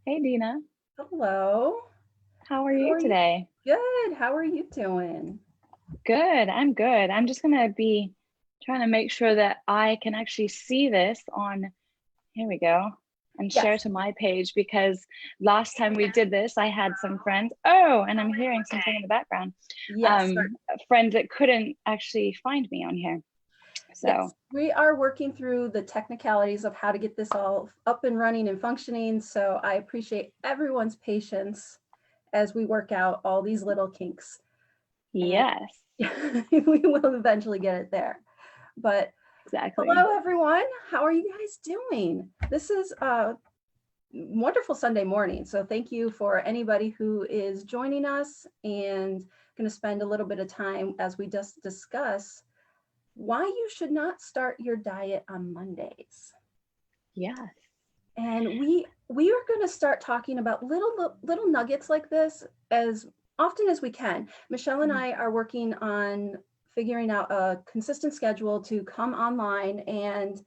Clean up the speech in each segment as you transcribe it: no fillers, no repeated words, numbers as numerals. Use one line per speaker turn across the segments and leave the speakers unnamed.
Hey Dina,
Hello.
how are
How
you
are you?
today?
Good. How are you doing?
Good, I'm good. I'm just gonna be trying to make sure that I can actually see this on, here we go, and share
Yes.
to my page because last time we did this, I had some friends. Oh, and I'm hearing something in the background.
Yes.
A friend that couldn't actually find me on here. So,
Yes. We are working through the technicalities of how to get this all up and running and functioning. So I appreciate everyone's patience as we work out all these little kinks. And
yes,
we will eventually get it there. But
exactly.
hello, everyone. How are you guys doing? This is a wonderful Sunday morning. So thank you for anybody who is joining us and going to spend a little bit of time as we just discuss why you should not start your diet on Mondays.
Yes.
And we are going to start talking about little nuggets like this as often as we can. Michelle and I are working on figuring out a consistent schedule to come online and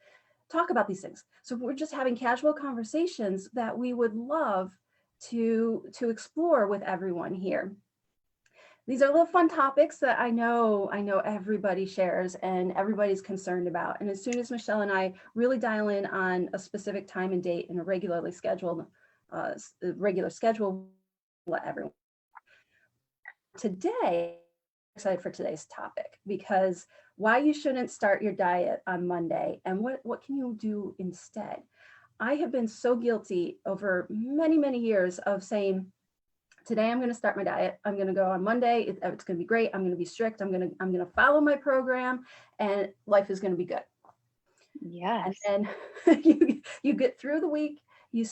talk about these things. So we're just having casual conversations that we would love to explore with everyone here. These are little fun topics that I know everybody shares and everybody's concerned about. And as soon as Michelle and I really dial in on a specific time and date and a regular schedule, let everyone. Today, I'm excited for today's topic because why you shouldn't start your diet on Monday and what can you do instead? I have been so guilty over many years of saying, today I'm going to start my diet. I'm going to go on Monday. It's going to be great. I'm going to be strict. I'm going to follow my program and life is going to be good. And
Yes.
then you get through the week, you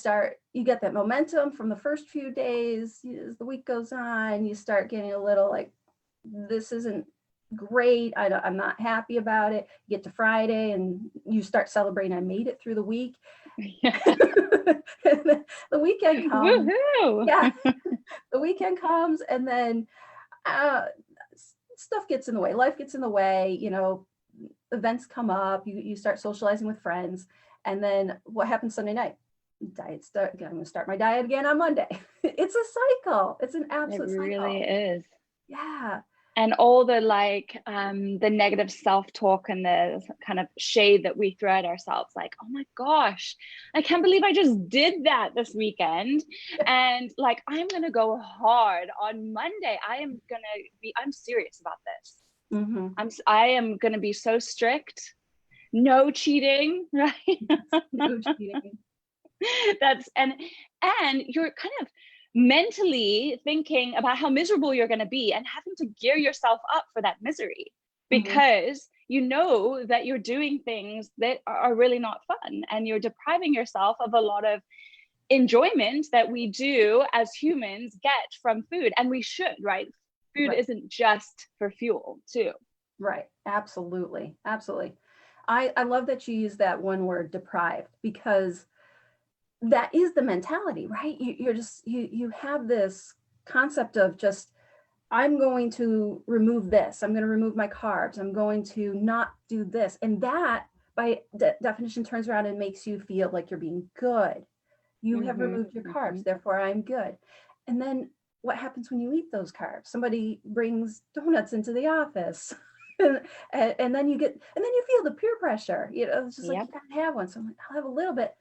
get that momentum from the first few days. As the week goes on, you start getting a little like, this isn't great. I'm not happy about it. You get to Friday and you start celebrating, I made it through the week.
Yeah.
The weekend comes.
Woohoo!
Yeah, the weekend comes and then uh, stuff gets in the way. Life gets in the way. Events come up. You start socializing with friends, and then what happens Sunday night? Diet start. I'm going to start my diet again on Monday. It's a cycle. It's an
It
absolute
really
cycle.
is.
Yeah.
And all the the negative self-talk and the kind of shade that we throw at ourselves, like, oh my gosh, I can't believe I just did that this weekend. And like, I'm gonna go hard on Monday. I'm serious about this.
Mm-hmm.
I am gonna be so strict, no cheating, right?
No cheating.
That's and you're kind of mentally thinking about how miserable you're going to be and having to gear yourself up for that misery
Mm-hmm.
because you know that you're doing things that are really not fun and you're depriving yourself of a lot of enjoyment that we do as humans get from food, and we should, right? Food
Right.
isn't just for fuel too.
Right. Absolutely. Absolutely. I love that you use that one word, deprived, because that is the mentality, right? You have this concept of just, I'm going to remove this, I'm going to remove my carbs, I'm going to not do this, and that by definition turns around and makes you feel like you're being good. You have
Mm-hmm,
removed your carbs,
mm-hmm.
therefore I'm good. And then what happens when you eat those carbs? Somebody brings donuts into the office. And then you feel the peer pressure. It's just like, you
Yep.
gotta have one. So I'm like, I'll have a little bit.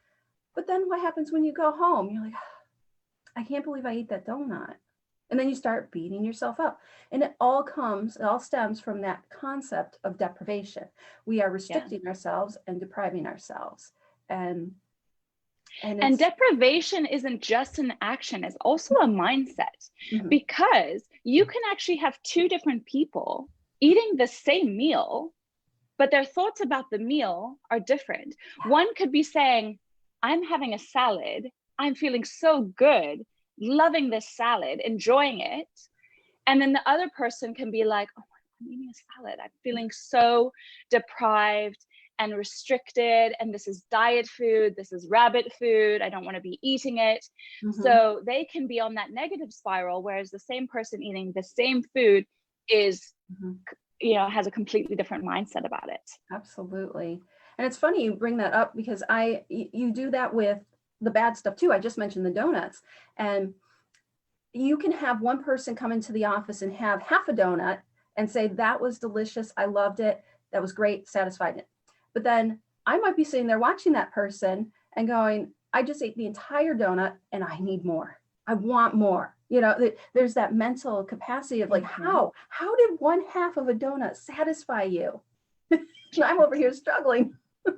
But then what happens when you go home? You're like, I can't believe I ate that donut. And then you start beating yourself up. And it all stems from that concept of deprivation. We are
Yeah.
restricting ourselves and depriving ourselves. And and
And
it's
deprivation isn't just an action, it's also a mindset,
mhm,
because you can actually have two different people eating the same meal, but their thoughts about the meal are different. One could be saying, I'm having a salad, I'm feeling so good, loving this salad, enjoying it. And then the other person can be like, oh, I'm eating a salad. I'm feeling so deprived and restricted. And this is diet food. This is rabbit food. I don't want to be eating it.
mhm,
So they can be on that negative spiral, whereas the same person eating the same food is,
mhm.
has a completely different mindset about it.
Absolutely. And it's funny you bring that up because you do that with the bad stuff too. I just mentioned the donuts, and you can have one person come into the office and have half a donut and say, that was delicious, I loved it, that was great, satisfied it. But then I might be sitting there watching that person and going, I just ate the entire donut and I need more. I want more. You know, there's that mental capacity of like, how did one half of a donut satisfy you? I'm over here struggling.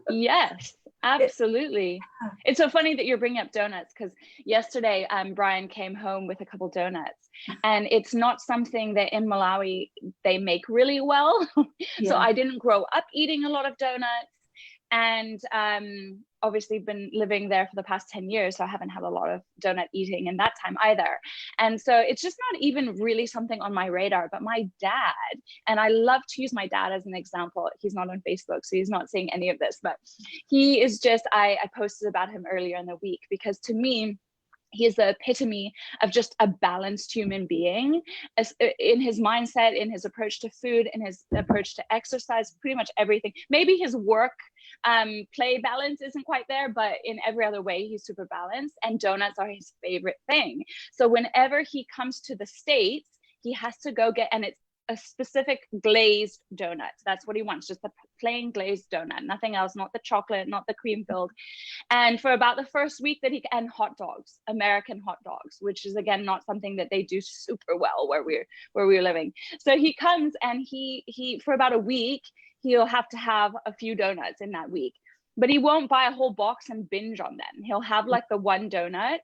Yes, absolutely. It's so funny that you're bringing up donuts, because yesterday Brian came home with a couple donuts, and it's not something that in Malawi they make really well. So I didn't grow up eating a lot of donuts, and obviously been living there for the past 10 years, so I haven't had a lot of donut eating in that time either. And so it's just not even really something on my radar. But my dad, and I love to use my dad as an example, he's not on Facebook, so he's not seeing any of this, but he is just, I posted about him earlier in the week, because to me, he is the epitome of just a balanced human being, in his mindset, in his approach to food, in his approach to exercise, pretty much everything. Maybe his work play balance isn't quite there, but in every other way, he's super balanced, and donuts are his favorite thing. So whenever he comes to the States, he has to go get, and it's a specific glazed donut. That's what he wants, just a plain glazed donut, nothing else, not the chocolate, not the cream filled. And for about the first week that and hot dogs, American hot dogs, which is again not something that they do super well where we're living. So he comes and he for about a week, he'll have to have a few donuts in that week. But he won't buy a whole box and binge on them. He'll have like the one donut,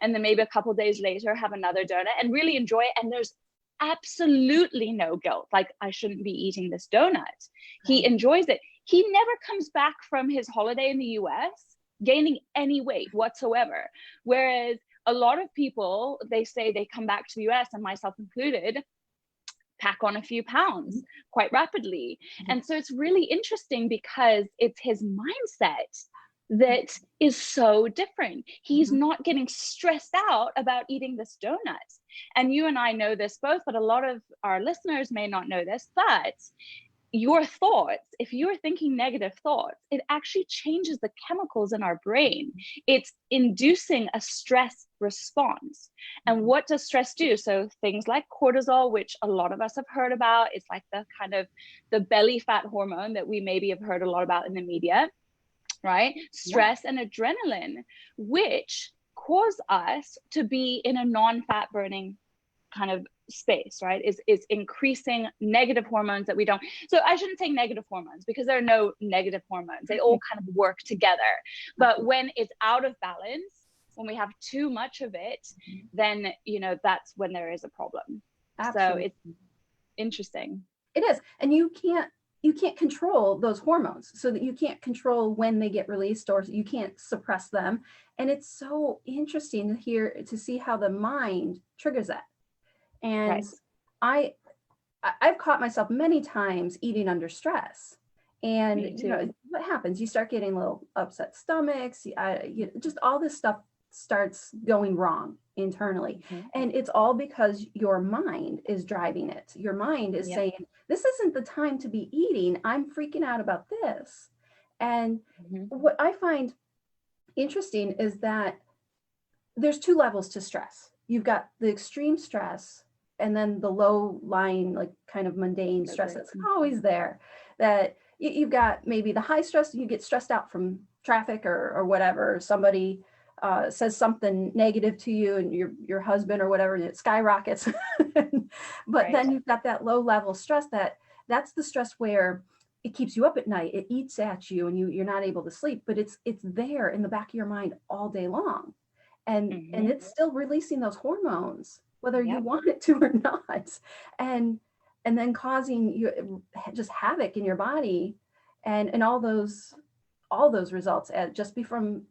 and then maybe a couple days later have another donut and really enjoy it. And there's absolutely no guilt, like I shouldn't be eating this donut. He enjoys it. He never comes back from his holiday in the US gaining any weight whatsoever. Whereas a lot of people, they say they come back to the US, and myself included, pack on a few pounds quite rapidly. And so it's really interesting, because it's his mindset that is so different. He's not getting stressed out about eating this donut. And you and I know this both, but a lot of our listeners may not know this, but your thoughts, if you're thinking negative thoughts, it actually changes the chemicals in our brain. It's inducing a stress response. And what does stress do? So things like cortisol, which a lot of us have heard about, it's like the kind of the belly fat hormone that we maybe have heard a lot about in the media, right? Stress and adrenaline, which cause us to be in a non-fat burning kind of space, right? Is increasing negative hormones that we don't. So I shouldn't say negative hormones, because there are no negative hormones. They all kind of work together. But when it's out of balance, when we have too much of it, then, you know, that's when there is a problem. Absolutely. So it's interesting.
It is. And you can't control those hormones, so that you can't control when they get released, or you can't suppress them. And it's so interesting to see how the mind triggers that. And right. I've caught myself many times eating under stress. And you know what happens? You start getting little upset stomachs. Just all this stuff starts going wrong internally. And it's all because your mind is driving it. Your mind is saying, this isn't the time to be eating. I'm freaking out about this. And what I find interesting is that there's two levels to stress. You've got the extreme stress, and then the low lying, like kind of mundane stress that's always there. That you've got maybe the high stress, you get stressed out from traffic or whatever. Somebody says something negative to you, and your husband or whatever, and it skyrockets. But then you've got that low level stress, that's the stress where it keeps you up at night. It eats at you, and you're not able to sleep, but it's there in the back of your mind all day long. And it's still releasing those hormones, whether you want it to or not, and then causing you just havoc in your body, and all those results just be from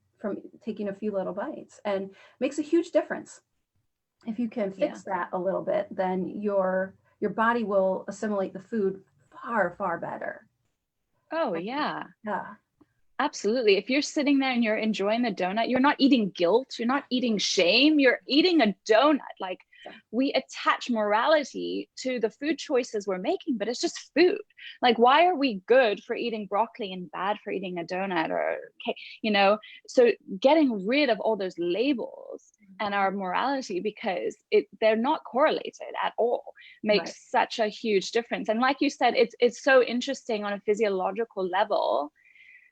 taking a few little bites, and makes a huge difference. If you can fix that a little bit, then your body will assimilate the food far better.
Oh yeah. Absolutely. If you're sitting there and you're enjoying the donut, you're not eating guilt, you're not eating shame, you're eating a donut. Like, we attach morality to the food choices we're making, but it's just food. Like, why are we good for eating broccoli and bad for eating a donut or cake, you know? So getting rid of all those labels and our morality, because they're not correlated at all, makes such a huge difference. And like you said, it's so interesting on a physiological level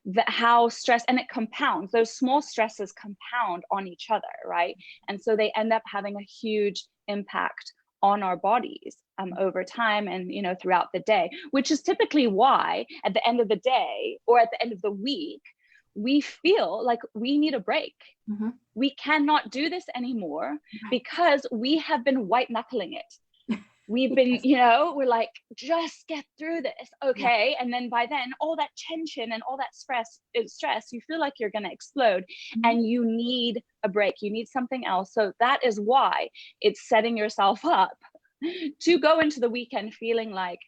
that how stress, and it compounds, those small stresses compound on each other, right? And so they end up having a huge impact on our bodies over time and, you know, throughout the day, which is typically why at the end of the day or at the end of the week, we feel like we need a break.
Mm-hmm.
We cannot do this anymore because we have been white knuckling it. We've been, you know, we're like, just get through this, okay? Yeah. And then by then, all that tension and all that stress, you feel like you're gonna explode, and you need a break. You need something else. So that is why it's setting yourself up to go into the weekend feeling like,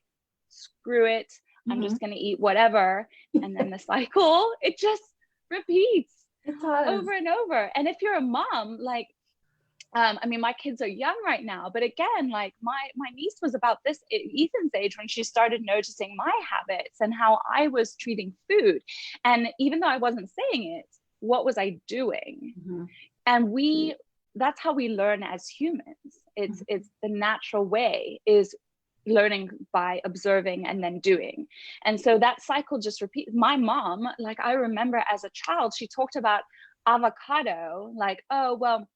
screw it, I'm just gonna eat whatever. And then the cycle, it just repeats over and over. And if you're a mom, like, I mean, my kids are young right now, but again, like my niece was about this Ethan's age when she started noticing my habits and how I was treating food. And even though I wasn't saying it, what was I doing? And that's how we learn as humans. It's the natural way is learning by observing and then doing. And so that cycle just repeats. My mom, like, I remember as a child, she talked about avocado, like, oh, well,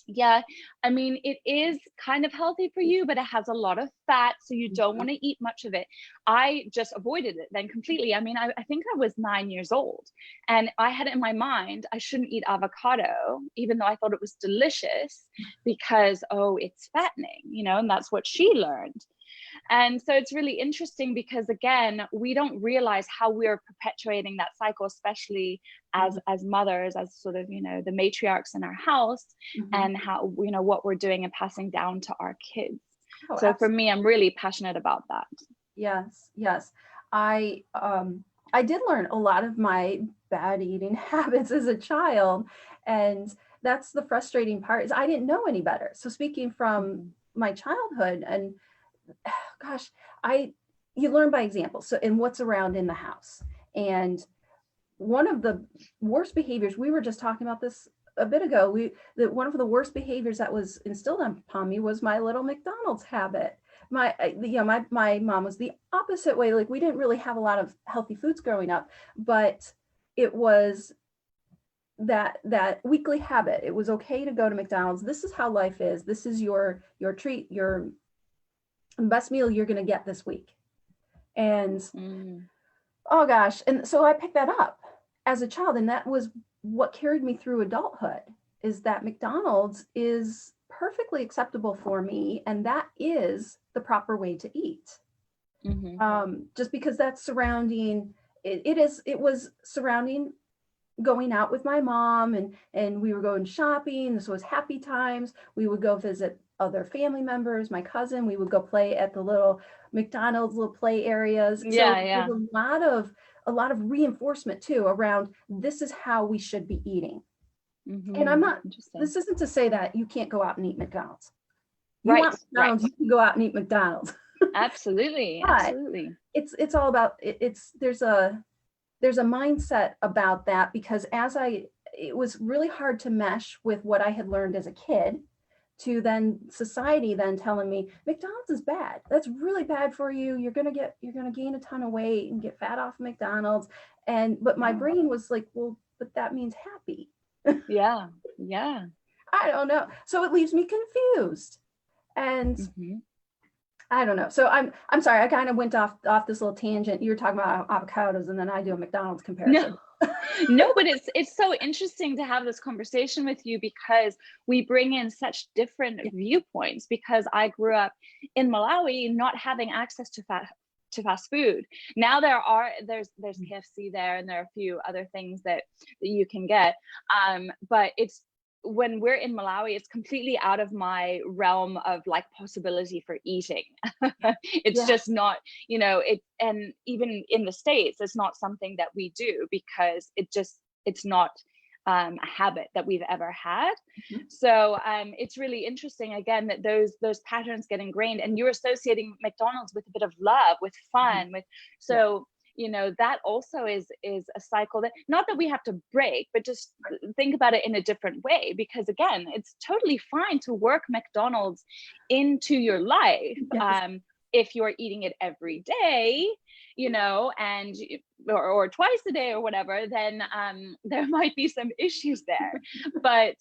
yeah, I mean, it is kind of healthy for you, but it has a lot of fat, so you don't want to eat much of it. I just avoided it then completely. I mean, I think I was 9 years old, and I had it in my mind I shouldn't eat avocado, even though I thought it was delicious, because, oh, it's fattening, you know, and that's what she learned. And so it's really interesting because, again, we don't realize how we're perpetuating that cycle, especially as mothers, as sort of, you know, the matriarchs in our house, and how, you know, what we're doing and passing down to our kids. Oh, so absolutely. For me, I'm really passionate about that.
Yes, yes. I did learn a lot of my bad eating habits as a child, and that's the frustrating part, is I didn't know any better. So speaking from my childhood, and gosh, you learn by example. So, and what's around in the house. And one of the worst behaviors, we were just talking about this a bit ago, one of the worst behaviors that was instilled upon me was my little McDonald's habit. My mom was the opposite way. Like, we didn't really have a lot of healthy foods growing up, but it was that weekly habit. It was okay to go to McDonald's. This is how life is. This is your treat, your best meal you're going to get this week. And oh gosh. And so I picked that up as a child, and that was what carried me through adulthood, is that McDonald's is perfectly acceptable for me, and that is the proper way to eat. Just because that's surrounding it was surrounding going out with my mom, and we were going shopping. This was happy times. We would go visit other family members, my cousin. We would go play at the little McDonald's little play areas. There's a lot of reinforcement too around, this is how we should be eating. And I'm not, this isn't to say that you can't go out and eat McDonald's. You want McDonald's, you can go out and eat McDonald's.
Absolutely. Absolutely.
It's all about there's a mindset about that, because it was really hard to mesh with what I had learned as a kid, to then society then telling me McDonald's is bad. That's really bad for you. You're going to gain a ton of weight and get fat off McDonald's. But my brain was like, well, but that means happy.
Yeah.
I don't know. So it leaves me confused. And I don't know. So I'm sorry. I kind of went off this little tangent. You were talking about avocados, and then I do a McDonald's comparison.
No, but it's so interesting to have this conversation with you, because we bring in such different viewpoints. Because I grew up in Malawi not having access to fast food. Now there's KFC there, and there are a few other things that you can get. But when we're in Malawi, it's completely out of my realm of like possibility for eating. It's just not, you know, and even in the States, it's not something that we do, because it's not habit that we've ever had.
Mhm.
So it's really interesting again that those patterns get ingrained, and you're associating McDonald's with a bit of love, with fun, with
Yeah.
so you know that also is a cycle that not that we have to break, but just think about it in a different way, because again, it's totally fine to work McDonald's into your life.
Yes.
If you're eating it every day, you know, and or twice a day or whatever, then there might be some issues there. But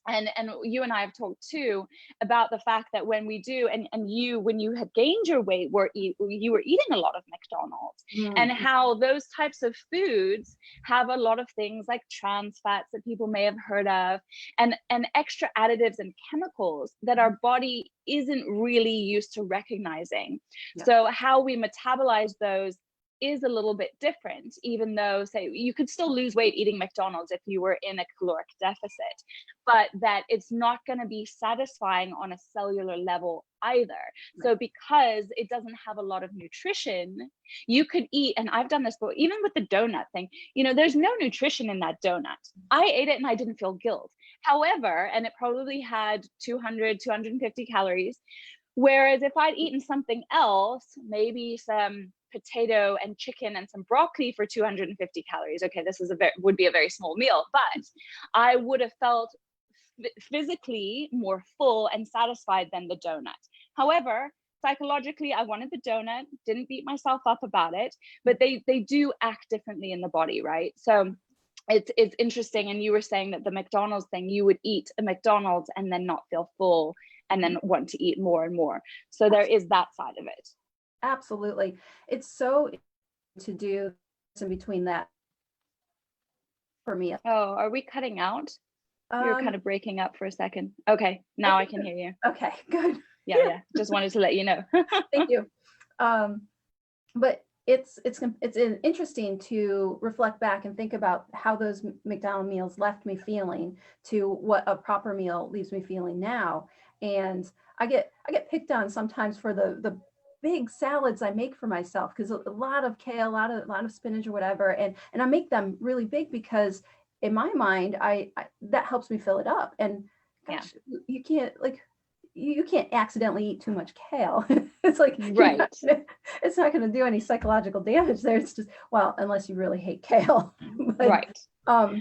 and you and I have talked too about the fact that when we do, and you, when you had gained your weight, you were eating a lot of McDonald's, and
Mm.
how those types of foods have a lot of things like trans fats that people may have heard of, and extra additives and chemicals that our body isn't really used to recognizing.
Yeah.
So how we metabolize those is a little bit different, even though, say, you could still lose weight eating McDonald's if you were in a caloric deficit, but that it's not going to be satisfying on a cellular level either. So because it doesn't have a lot of nutrition, you could eat, and I've done this, but even with the donut thing, you know, there's no nutrition in that donut. I ate it and I didn't feel guilt. However, and it probably had 200, 250 calories. Whereas if I'd eaten something else, maybe some potato and chicken and some broccoli for 250 calories. Okay, this is would be a very small meal, but I would have felt physically more full and satisfied than the donut. However, psychologically, I wanted the donut, didn't beat myself up about it, but they do act differently in the body, right? So it's interesting. And you were saying that the McDonald's thing, you would eat a McDonald's and then not feel full and then want to eat more and more. So there is that side of it.
Absolutely. It's so to do in between that for me.
Oh, are we cutting out? You're kind of breaking up for a second. Okay, now I can hear you.
Okay, good.
Yeah. Just wanted to let you know.
Thank you. But it's interesting to reflect back and think about how those McDonald's meals left me feeling to what a proper meal leaves me feeling now. And I get picked on sometimes for the big salads I make for myself, because a lot of kale, a lot of spinach or whatever, and I make them really big because in my mind, I that helps me fill it up. And gosh, you can't accidentally eat too much kale. It's like,
right.
It's not going to do any psychological damage there. It's just, well, unless you really hate kale. But,
right.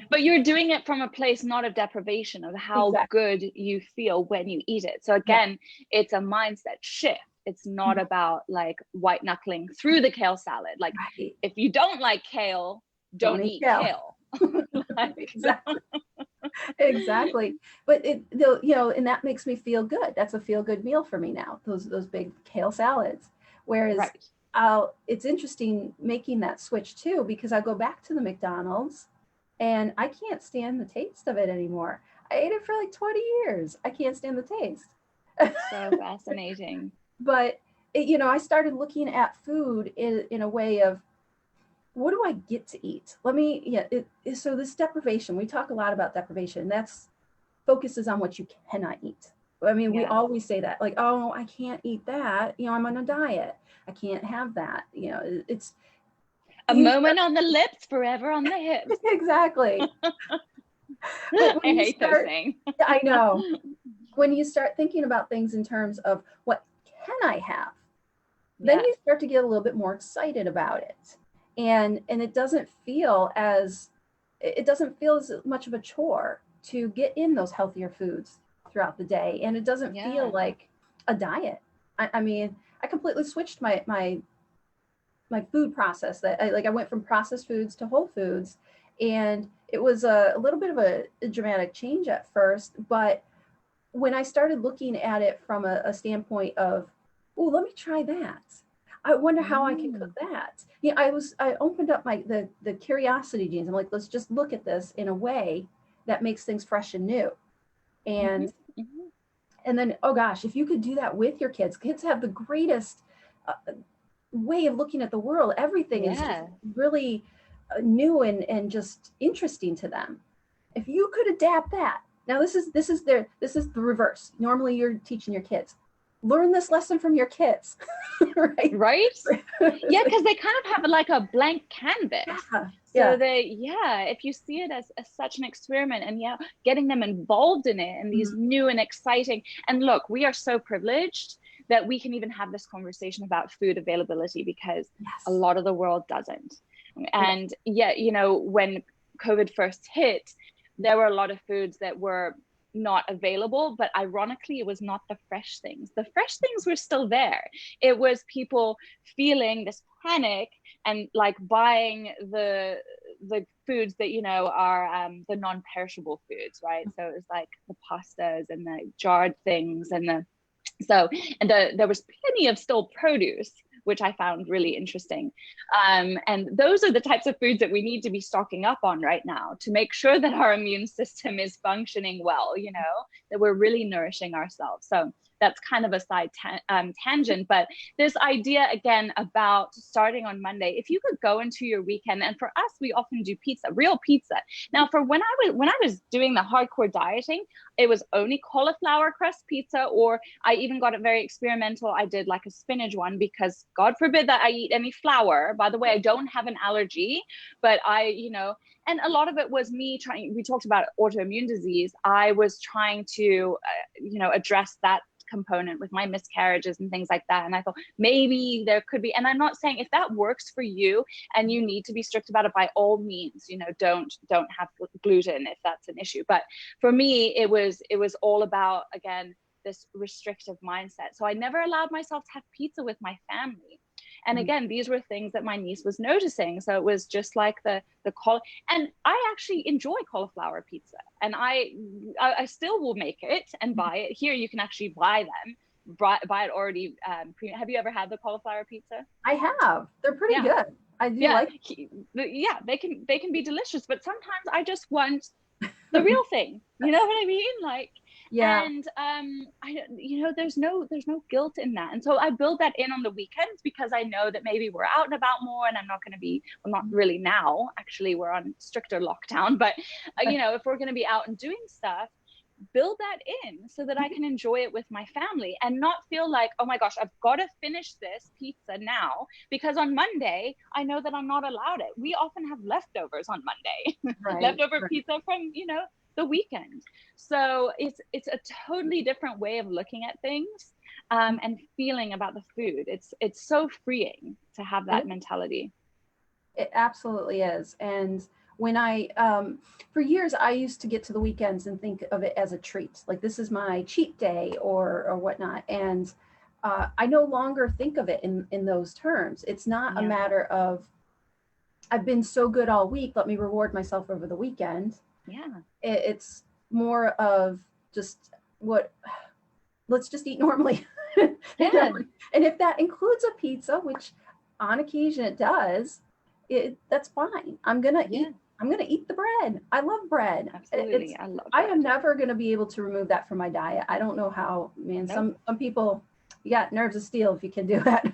But you're doing it from a place not of deprivation, of how good you feel when you eat it. So again, it's a mindset shift. It's not about like white knuckling through the kale salad. Like if you don't like kale, don't eat kale.
Exactly. But you know, and that makes me feel good. That's a feel good meal for me now. Those big kale salads. Whereas it's interesting making that switch too, because I go back to the McDonald's and I can't stand the taste of it anymore. I ate it for like 20 years. I can't stand the taste.
So fascinating.
But you know, I started looking at food in a way of, what do I get to eat? So this deprivation, we talk a lot about deprivation. That's focuses on what you cannot eat. I mean, we always say that, like, oh, I can't eat that. You know, I'm on a diet. I can't have that. You know, it's
a moment on the lips, forever on the hips.
Exactly.
I hate those things.
I know. When you start thinking about things in terms of what can I have, then you start to get a little bit more excited about it. And it doesn't feel as much of a chore to get in those healthier foods throughout the day. And it doesn't feel like a diet. I mean, I completely switched my food process. That I went from processed foods to whole foods, and it was a little bit of a dramatic change at first. But when I started looking at it from a standpoint of, oh, let me try that. I wonder how I can cook that. Yeah, I opened up the curiosity genes. I'm like, let's just look at this in a way that makes things fresh and new. And and then, oh gosh, if you could do that with your kids have the greatest way of looking at the world. Everything is just really new and just interesting to them. If you could adapt that. Now this is the reverse. Normally you're teaching your kids, learn this lesson from your kids. Right?
Yeah, because they kind of have like a blank canvas. So if you see it as such an experiment, and getting them involved in it and these new and exciting, and look, we are so privileged that we can even have this conversation about food availability, because a lot of the world doesn't. And when COVID first hit, there were a lot of foods that were not available, but ironically, it was not the fresh things. The fresh things were still there. It was people feeling this panic and like buying the foods that are the non-perishable foods, right? So it was like the pastas and the jarred things and there was plenty of still produce, which I found really interesting. And those are the types of foods that we need to be stocking up on right now to make sure that our immune system is functioning well, that we're really nourishing ourselves. So that's kind of a side tangent, but this idea again about starting on Monday, if you could go into your weekend, and for us, we often do pizza, real pizza. Now, for when I was doing the hardcore dieting, it was only cauliflower crust pizza, or I even got it very experimental. I did like a spinach one, because God forbid that I eat any flour. By the way, I don't have an allergy, but and a lot of it was me we talked about autoimmune disease. I was trying to, address that component with my miscarriages and things like that. And I thought maybe there could be, and I'm not saying if that works for you and you need to be strict about it, by all means, don't have gluten if that's an issue. But for me, it was all about, again, this restrictive mindset. So I never allowed myself to have pizza with my family. And again, these were things that my niece was noticing. So it was just like the and I actually enjoy cauliflower pizza, and I still will make it and buy it. Here you can actually buy them, buy it already. Have you ever had the cauliflower pizza?
I have. They're pretty good. I do like.
Yeah, they can be delicious, but sometimes I just want the real thing. You know what I mean? Like.
Yeah.
And there's no guilt in that. And so I build that in on the weekends, because I know that maybe we're out and about more, and I'm not going to be, well, not really now, actually we're on stricter lockdown, but if we're going to be out and doing stuff, build that in so that I can enjoy it with my family and not feel like, oh my gosh, I've got to finish this pizza now, because on Monday I know that I'm not allowed it. We often have leftovers on Monday, leftover pizza from the weekend. So it's a totally different way of looking at things, and feeling about the food. It's so freeing to have that mentality.
It absolutely is. And when I for years I used to get to the weekends and think of it as a treat, like this is my cheat day or whatnot. And I no longer think of it in those terms. It's not a matter of I've been so good all week, let me reward myself over the weekend. It's more of just let's just eat normally. And if that includes a pizza, which on occasion it does, that's fine. I'm gonna eat the bread. I love bread.
Absolutely. I love bread.
I am never gonna be able to remove that from my diet. I don't know how, man. Nope. Some people, you got nerves of steel if you can do that.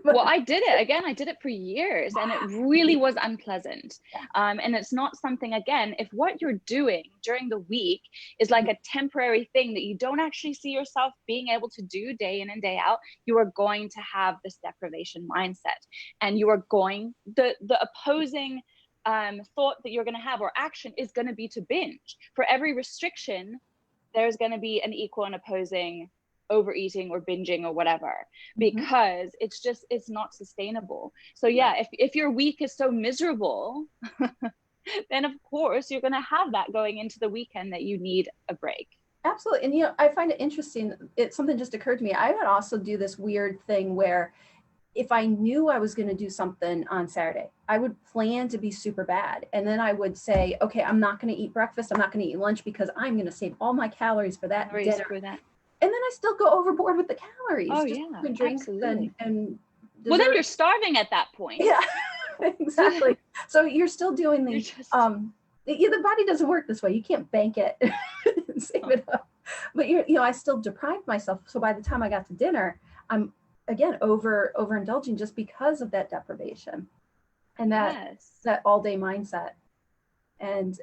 Well, I did it for years, and it really was unpleasant. And it's not something, again, if what you're doing during the week is like a temporary thing that you don't actually see yourself being able to do day in and day out, you are going to have this deprivation mindset, and you are going, the opposing thought that you're going to have, or action, is going to be to binge. For every restriction, there's going to be an equal and opposing overeating or binging or whatever, because it's not sustainable. So if your week is so miserable, then of course you're going to have that going into the weekend, that you need a break.
Absolutely. And I find it interesting, something just occurred to me. I would also do this weird thing where if I knew I was going to do something on Saturday, I would plan to be super bad. And then I would say, okay, I'm not going to eat breakfast. I'm not going to eat lunch, because I'm going to save all my calories for that dinner. And then I still go overboard with the calories.
Oh,
just
yeah,
drinks and
well, then you're starving at that point.
Yeah, exactly. So you're still doing the the body doesn't work this way. You can't bank it and save it up. But I still deprived myself. So by the time I got to dinner, I'm again overindulging just because of that deprivation and that all day mindset. And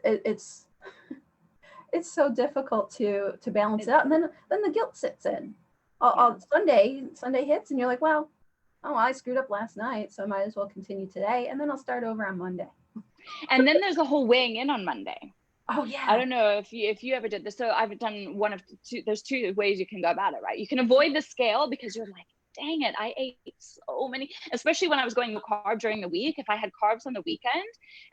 it's so difficult to balance it out. And then the guilt sits in. Sunday hits and you're like, well, I screwed up last night, so I might as well continue today. And then I'll start over on Monday.
And then there's a whole weighing in on Monday.
Oh yeah.
I don't know if you ever did this. So I've done one of two. There's two ways you can go about it, right? You can avoid the scale because you're like, dang it, I ate so many, especially when I was going carb during the week. If I had carbs on the weekend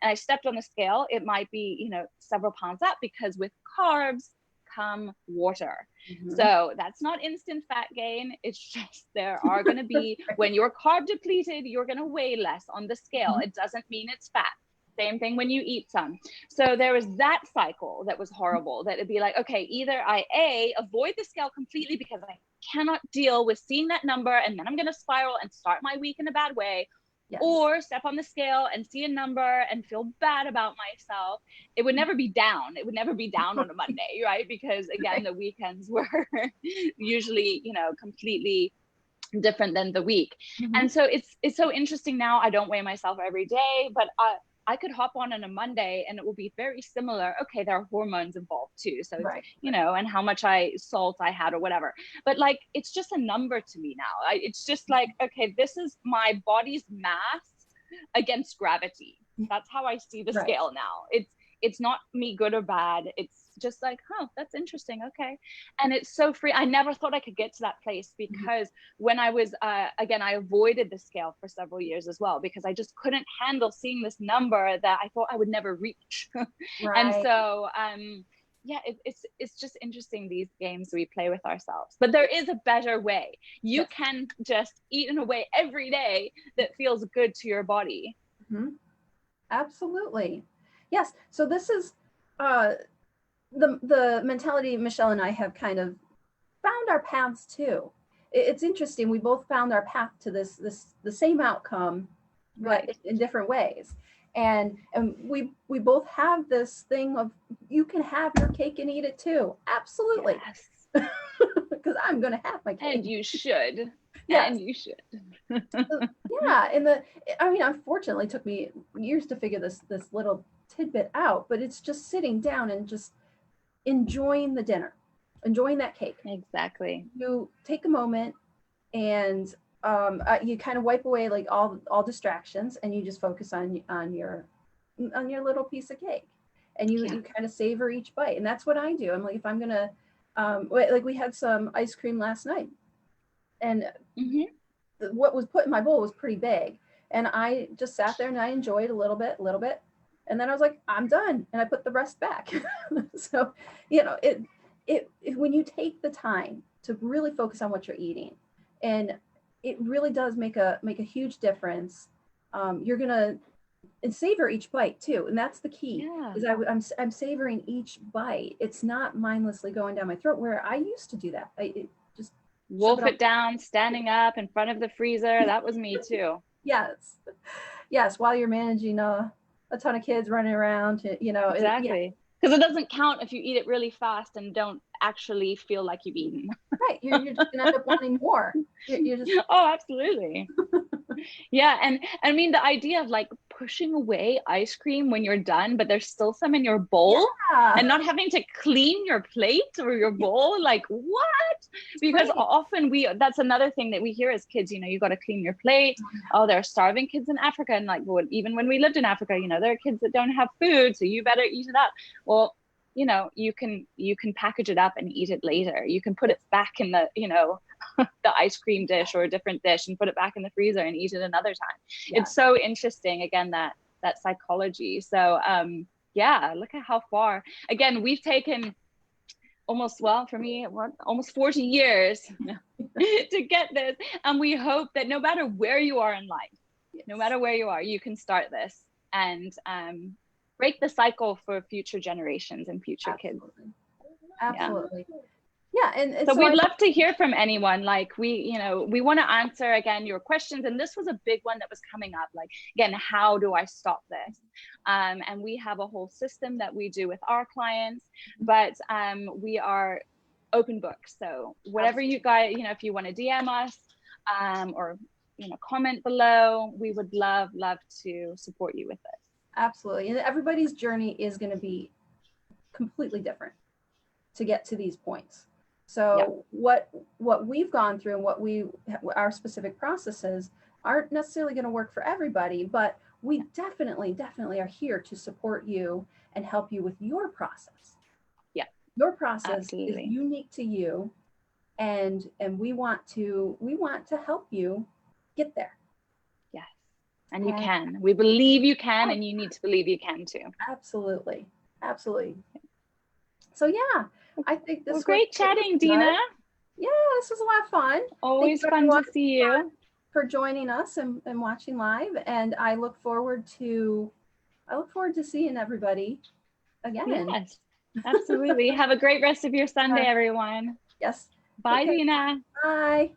and I stepped on the scale, it might be, you know, several pounds up, because with carbs come water. So that's not instant fat gain. It's just there are going to be, when you're carb depleted, you're going to weigh less on the scale. It doesn't mean it's fat. Same thing when you eat some. So there was that cycle that was horrible, that it'd be like, okay, either I avoid the scale completely because I cannot deal with seeing that number and then I'm going to spiral and start my week in a bad way, or step on the scale and see a number and feel bad about myself. It would never be down. It would never be down on a Monday, right? Because again, the weekends were usually, you know, completely different than the week. And so it's so interesting now. I don't weigh myself every day, but I could hop on a Monday and it will be very similar. Okay, there are hormones involved too. So, you know, and how much salt I had or whatever. But like, it's just a number to me now. It's just like, okay, this is my body's mass against gravity. That's how I see the scale now. It's not me good or bad. It's just like, oh, that's interesting. Okay. And it's so free. I never thought I could get to that place, because when I was, again, I avoided the scale for several years as well, because I just couldn't handle seeing this number that I thought I would never reach. And so, yeah, it's just interesting, these games we play with ourselves. But there is a better way. You can just eat in a way every day that feels good to your body.
Absolutely. Yes. So this is the mentality Michelle and I have kind of found our paths to. It's interesting. We both found our path to the same outcome, but in different ways. And we both have this thing of, you can have your cake and eat it too. Absolutely. Because I'm going to have my cake.
And you should. And you should.
Yeah. I mean, unfortunately, it took me years to figure this little tidbit out, but it's just sitting down and just enjoying the dinner, enjoying that cake.
Exactly.
You take a moment and you kind of wipe away like all distractions, and you just focus on your little piece of cake, and you kind of savor each bite. And that's what I do. I'm like, if I'm gonna like, we had some ice cream last night, and what was put in my bowl was pretty big, and I just sat there and I enjoyed a little bit, and then I was like, I'm done, and I put the rest back. So, you know, it when you take the time to really focus on what you're eating, and it really does make a huge difference. You're gonna savor each bite too, and that's the key. Is I'm savoring each bite. It's not mindlessly going down my throat, where I used to do that. I just
wolf it down, standing up in front of the freezer. That was me too.
Yes. While you're managing a ton of kids running around, you know.
Exactly. Because it doesn't count if you eat it really fast and don't actually feel like you've eaten.
Right. You're just gonna end up wanting more. You're just...
Oh, absolutely. Yeah. And I mean, the idea of like pushing away ice cream when you're done, but there's still some in your bowl, and not having to clean your plate or your bowl. Like, what? Because often that's another thing that we hear as kids, you know, you got to clean your plate. Oh, there are starving kids in Africa. And like, well, even when we lived in Africa, you know, there are kids that don't have food, so you better eat it up. Well, you know, you can package it up and eat it later. You can put it back in the, you know, the ice cream dish or a different dish, and put it back in the freezer and eat it another time. It's so interesting, again, that psychology. So yeah, look at how far, again, we've taken almost 40 years to get this. And we hope that no matter where you are in life, no matter where you are, you can start this and break the cycle for future generations and future kids.
Absolutely. Yeah. And
so we'd love to hear from anyone. Like, we want to answer, again, your questions. And this was a big one that was coming up. Like, again, how do I stop this? And we have a whole system that we do with our clients, but we are open book. So whatever you guys, you know, if you want to DM us or, you know, comment below, we would love to support you with this.
Absolutely. And everybody's journey is going to be completely different to get to these points. So what we've gone through and our specific processes aren't necessarily going to work for everybody, but we definitely are here to support you and help you with your process.
Yeah,
your process
absolutely.
is unique to you, and we want to help you get there.
Yes, and you can. We believe you can, and you need to believe you can too.
Absolutely. So yeah, I think this
was great chatting,
good.
Dina.
Yeah, this was a lot of fun.
Always fun to see you.
For joining us and watching live, and I look forward to seeing everybody again.
Yes, absolutely. Have a great rest of your Sunday, everyone.
Yes.
Bye, Dina.
Bye.